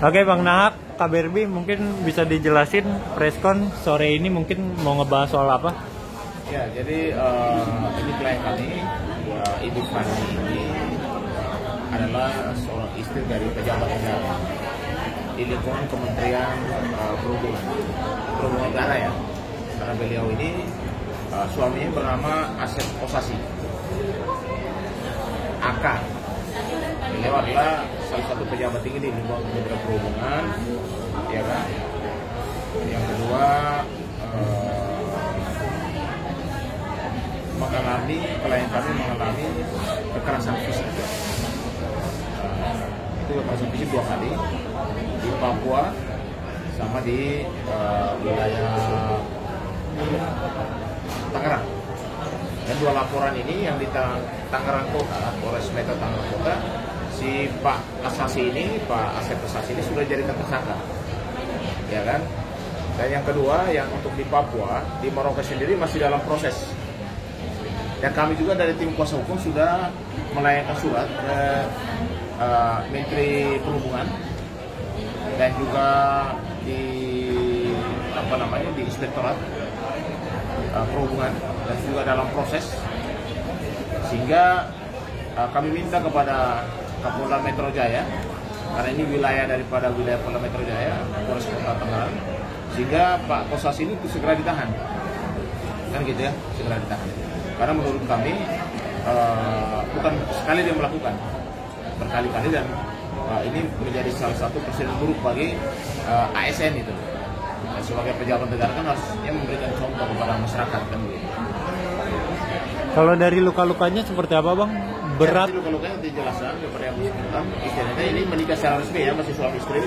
Oke Bang Nahak, KBRB mungkin bisa dijelasin preskon sore ini mungkin mau ngebahas soal apa? Ya, jadi ini klien kami, Ibu Fani ini adalah seorang istri dari pejabat negara di lingkungan Kementerian Perhubungan Udara ya. Karena beliau ini suaminya bernama Asep Kosasi, AK. Beliau adalah salah satu pejabat tinggi di lingkungan Kementerian Perhubungan, ya kan. Yang kedua, klien kami mengalami kekerasan fisik. Itu kekerasan fisik 2 kali di Papua sama di wilayah Tangerang. Dan 2 laporan ini yang di Tangerang Kota, Polres Metro Tangerang Kota, si Pak Asasi ini, Pak Asep Asasi ini sudah jadi tersangka, ya kan? Dan yang kedua, yang untuk di Papua, di Merauke sendiri masih dalam proses. Dan kami juga dari tim kuasa hukum sudah melayangkan surat ke Menteri Perhubungan dan juga di di Inspektorat Perhubungan, dan juga dalam proses, sehingga kami minta kepada Kapolda Metro Jaya, karena ini wilayah daripada wilayah Polda Metro Jaya, Polres Kota Tangerang, sehingga Pak Kosas ini itu segera ditahan, kan gitu ya, segera ditahan. Karena menurut kami bukan sekali dia melakukan, berkali-kali, dan ini menjadi salah satu presiden buruk bagi ASN itu. Dan sebagai pejabat negara kan harusnya memberikan contoh kepada masyarakat kan gitu. Kalau dari luka-lukanya seperti apa Bang? Berat? Ya, luka-lukanya dijelaskan kepada yang bersangkutan. Istilahnya ini menikah secara resmi ya, masih suami istri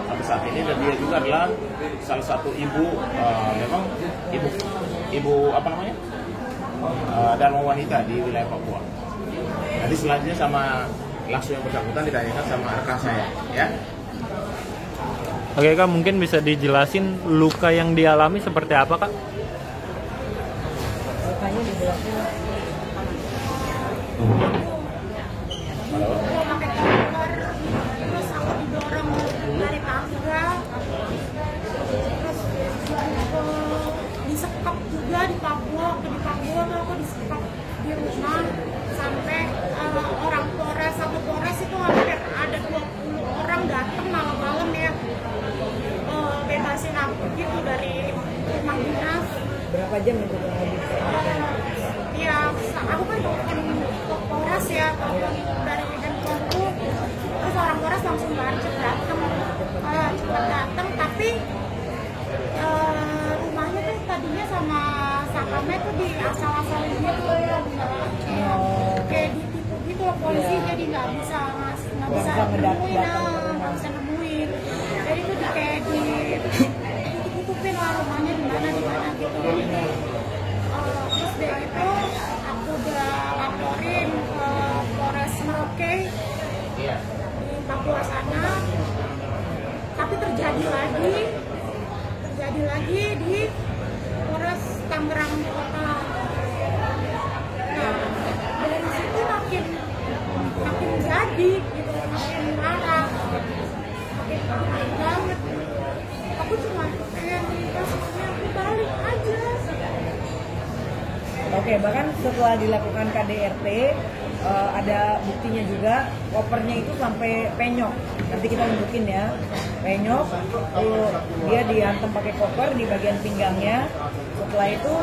sampai saat ini, dan dia juga adalah salah satu ibu, memang ibu apa namanya? Dharma wanita di wilayah Papua. Nanti selanjutnya sama langsung yang bersangkutan ditanyakan sama rekan saya, ya. Oke Kak, mungkin bisa dijelasin luka yang dialami seperti apa Kak? Lukanya dijelasin. Halo. Terus aku didorong dari tangga, terus disekap juga di Papua tuh aku disekap di rumah sampai orang Polres, satu Polres itu hampir ada 20 orang datang malam-malam ya, bebasin aku gitu dari rumah dinas. Berapa jam itu kurang lebih? Ya, aku kan bukan Polres ya, dari handphoneku, terus orang Polres langsung cepat datang, tapi rumahnya tuh tadinya sama sakamnya tuh di asal-asalin gitu ya, kayak ditipu gitu loh polisi, jadi nggak bisa nemuin, jadi tuh kayak ditutupin lah rumahnya di mana gitu. Terus dari itu aku udah laporin ke Polres Merauke di Papua sana, tapi terjadi lagi di Polres Tangerang Kota. Nah, dari situ makin jadi gitu, makin parah, makin banget. Aku cuma pengen kasusnya aku balik aja. Oke, bahkan setelah dilakukan KDRT ada buktinya juga, kopernya itu sampai penyok. Nanti kita tunjukin ya, penyok. Lalu dia dihantam pakai koper di bagian pinggangnya. Setelah itu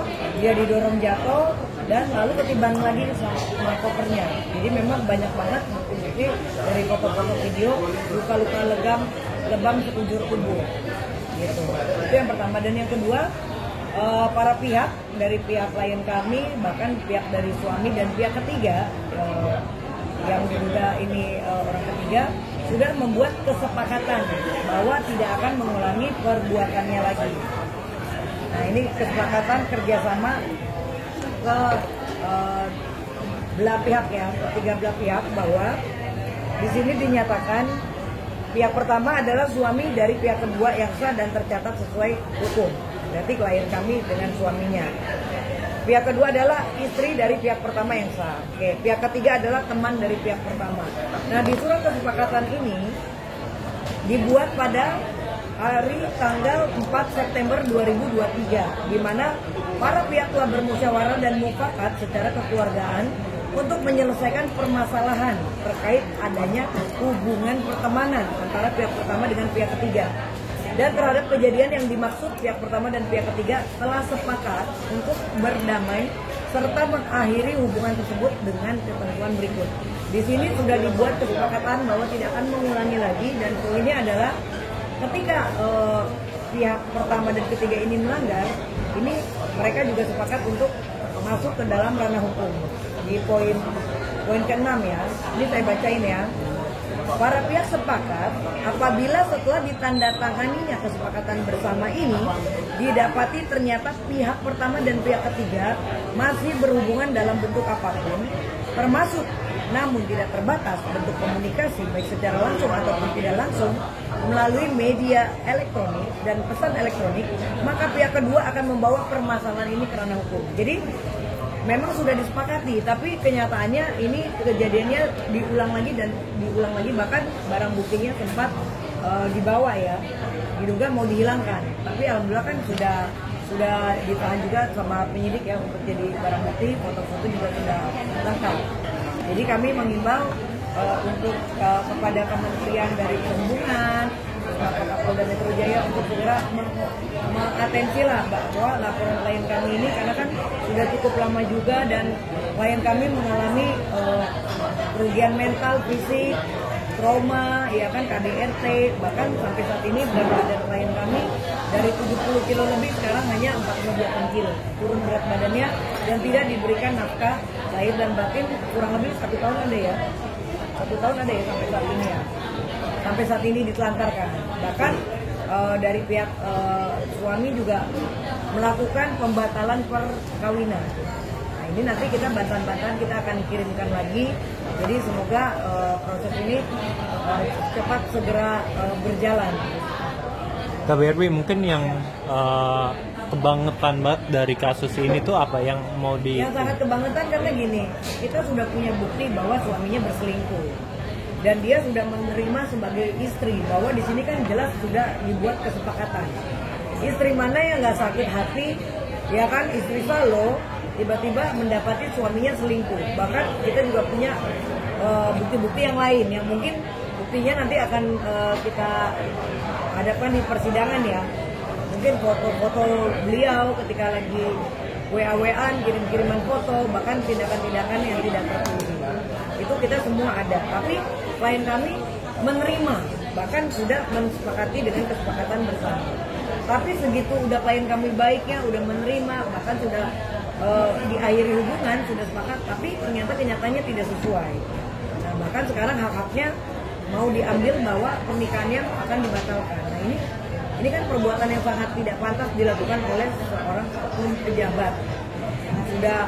dia didorong jatuh dan lalu ketimbang lagi sama kopernya. Jadi memang banyak banget bukti dari foto-foto video luka-luka lebam sekujur tubuh. Gitu. Itu yang pertama. Dan yang kedua, para pihak dari pihak klien kami, bahkan pihak dari suami dan pihak ketiga yang diduga ini orang ketiga sudah membuat kesepakatan bahwa tidak akan mengulangi perbuatannya lagi. Nah, ini kesepakatan kerjasama ke belah pihak ya, ketiga belah pihak, bahwa di sini dinyatakan pihak pertama adalah suami dari pihak kedua yang sah dan tercatat sesuai hukum. Berarti klien kami dengan suaminya. Pihak kedua adalah istri dari pihak pertama yang sah. Oke, pihak ketiga adalah teman dari pihak pertama. Nah, di surat kesepakatan ini dibuat pada hari tanggal 4 September 2023, di mana para pihak telah bermusyawarah dan mufakat secara kekeluargaan untuk menyelesaikan permasalahan terkait adanya hubungan pertemanan antara pihak pertama dengan pihak ketiga. Dan terhadap kejadian yang dimaksud pihak pertama dan pihak ketiga telah sepakat untuk berdamai serta mengakhiri hubungan tersebut dengan ketentuan berikut. Di sini sudah dibuat kesepakatan bahwa tidak akan mengulangi lagi, dan poinnya adalah ketika pihak pertama dan ketiga ini melanggar, ini mereka juga sepakat untuk masuk ke dalam ranah hukum. Di poin ke-6 ya, ini saya bacain ya. Para pihak sepakat apabila setelah ditandatanganinya kesepakatan bersama ini didapati ternyata pihak pertama dan pihak ketiga masih berhubungan dalam bentuk apapun, termasuk namun tidak terbatas bentuk komunikasi baik secara langsung ataupun tidak langsung melalui media elektronik dan pesan elektronik, maka pihak kedua akan membawa permasalahan ini ke ranah hukum. Jadi memang sudah disepakati, tapi kenyataannya ini kejadiannya diulang lagi, bahkan barang buktinya sempat dibawa ya, diduga mau dihilangkan, tapi alhamdulillah kan sudah ditahan juga sama penyidik ya untuk jadi barang bukti, foto-foto juga sudah lengkap. Jadi kami mengimbau untuk kepada Kementerian dari Perhubungan, Bapak Kapolda Metro Jaya untuk segera mengatensi lah bahwa laporan klien kami ini, karena kan sudah cukup lama juga dan klien kami mengalami kerugian mental, fisik, trauma, ya kan, KDRT, bahkan sampai saat ini berat badan klien kami dari 70 kilo lebih sekarang hanya 48 kilo, turun berat badannya dan tidak diberikan nafkah lahir dan batin kurang lebih 1 tahun ada ya, 1 tahun ada ya sampai saat ini ya, sampai saat ini ditelantarkan. Bahkan dari pihak suami juga melakukan pembatalan perkawinan. Nah ini nanti kita bantahan-bantahan kita akan kirimkan lagi. Jadi semoga proses ini cepat segera berjalan. KBRI mungkin yang kebangetan banget dari kasus ini tuh apa yang mau di... Yang sangat kebangetan karena gini, kita sudah punya bukti bahwa suaminya berselingkuh dan dia sudah menerima sebagai istri, bahwa di sini kan jelas sudah dibuat kesepakatan. Istri mana yang nggak sakit hati, ya kan, istri Valo tiba-tiba mendapati suaminya selingkuh. Bahkan kita juga punya bukti-bukti yang lain yang mungkin buktinya nanti akan kita hadapkan di persidangan ya. Mungkin foto-foto beliau ketika lagi WA-WAan, kirim-kiriman foto, bahkan tindakan-tindakan yang tidak terpuji. Itu kita semua ada. Tapi klien kami menerima, bahkan sudah mensepakati dengan kesepakatan bersama. Tapi segitu udah klien kami baiknya, udah menerima, bahkan sudah diakhiri hubungan, sudah sepakat, tapi ternyata kenyataannya tidak sesuai. Nah, bahkan sekarang hak-haknya mau diambil bahwa pernikahannya akan dibatalkan. Nah ini kan perbuatan yang sangat tidak pantas dilakukan oleh seorang oknum pejabat. Sudah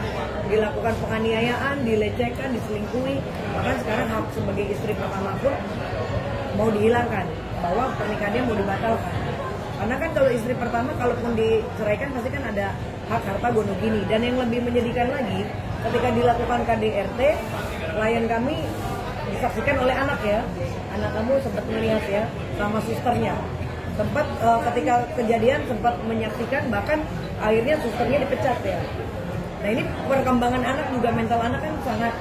dilakukan penganiayaan, dilecehkan, diselingkuhi, bahkan sekarang hak sebagai istri pertama pun mau dihilangkan, bahwa pernikahannya mau dibatalkan. Karena kan kalau istri pertama kalaupun diceraikan pasti kan ada hak harta gonogini. Dan yang lebih menyedihkan lagi, ketika dilakukan KDRT, klien kami disaksikan oleh anak ya, anak kamu sempat melihat ya, sama susternya. Sempat ketika kejadian sempat menyaksikan, bahkan akhirnya susternya dipecat ya. Nah ini perkembangan anak juga, mental anak kan sangat,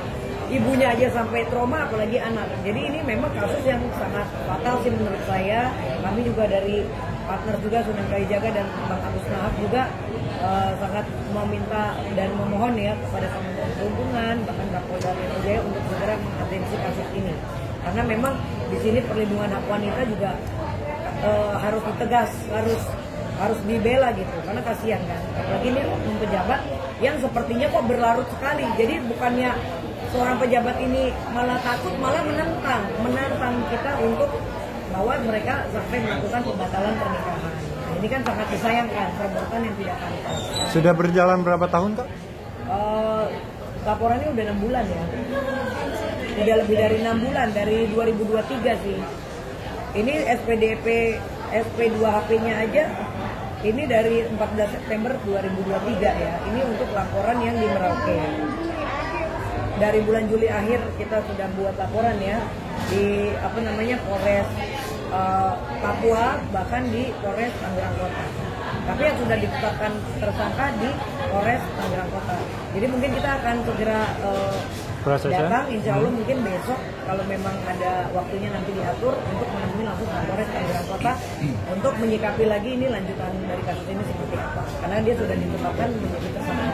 ibunya aja sampai trauma apalagi anak. Jadi ini memang kasus yang sangat fatal sih menurut saya. Kami juga dari partner juga Sunan Kalijaga dan Bang Agus Nahak juga sangat meminta dan memohon ya kepada Kementerian Perhubungan, bahkan Kapolda Metro Jaya untuk segera mengatensi kasus ini. Karena memang di sini perlindungan hak wanita juga harus ditegas, harus dibela gitu, karena kasihan kan. Apalagi ini oknum pejabat yang sepertinya kok berlarut sekali. Jadi bukannya seorang pejabat ini malah takut, malah menantang kita untuk bahwa mereka sampai melakukan pembatalan pernikahan. Nah, ini kan sangat disayangkan, perbuatan yang tidak pantas. Sudah berjalan berapa tahun Kak? Laporannya udah 6 bulan ya. Udah lebih dari 6 bulan, dari 2023 sih. Ini SPDP SP2HP-nya aja ini dari 14 September 2023 ya. Ini untuk laporan yang di Merauke. Dari bulan Juli akhir kita sudah buat laporan ya di Polres Papua, bahkan di Polres Tangerang Kota. Tapi yang sudah ditetapkan tersangka di Polres Tangerang Kota. Jadi mungkin kita akan segera Prosesnya? datang, insya Allah mungkin besok kalau memang ada waktunya nanti diatur untuk menemui langsung Polres Tangerang Kota untuk menyikapi lagi ini lanjutan dari kasus ini seperti apa. Karena dia sudah ditetapkan menjadi tersangka.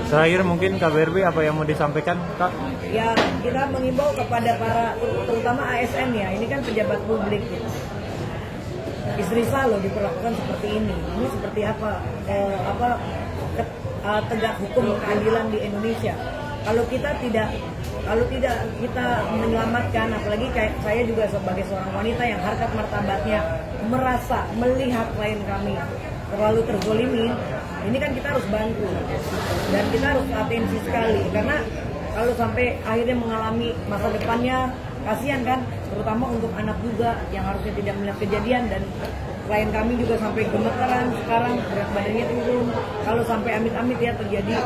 Terakhir mungkin KBRB apa yang mau disampaikan, Kak? Ya, kita mengimbau kepada para, terutama ASN ya, ini kan pejabat publik gitu. Istri saya loh diperlakukan seperti ini. Ini seperti apa? Tegak hukum keadilan di Indonesia. Kalau tidak kita menyelamatkan, apalagi kayak saya juga sebagai seorang wanita yang harkat martabatnya merasa melihat klien kami terlalu terzolimi, ini kan kita harus bantu dan kita harus atensi sekali, karena kalau sampai akhirnya mengalami masa depannya kasihan kan, terutama untuk anak juga yang harusnya tidak melihat kejadian, dan klien kami juga sampai gemeteran sekarang, berat badannya turun. Kalau sampai amit-amit ya terjadi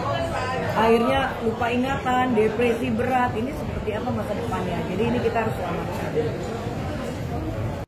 akhirnya lupa ingatan, depresi berat, ini seperti apa masa depannya. Jadi ini kita harus selamatkan.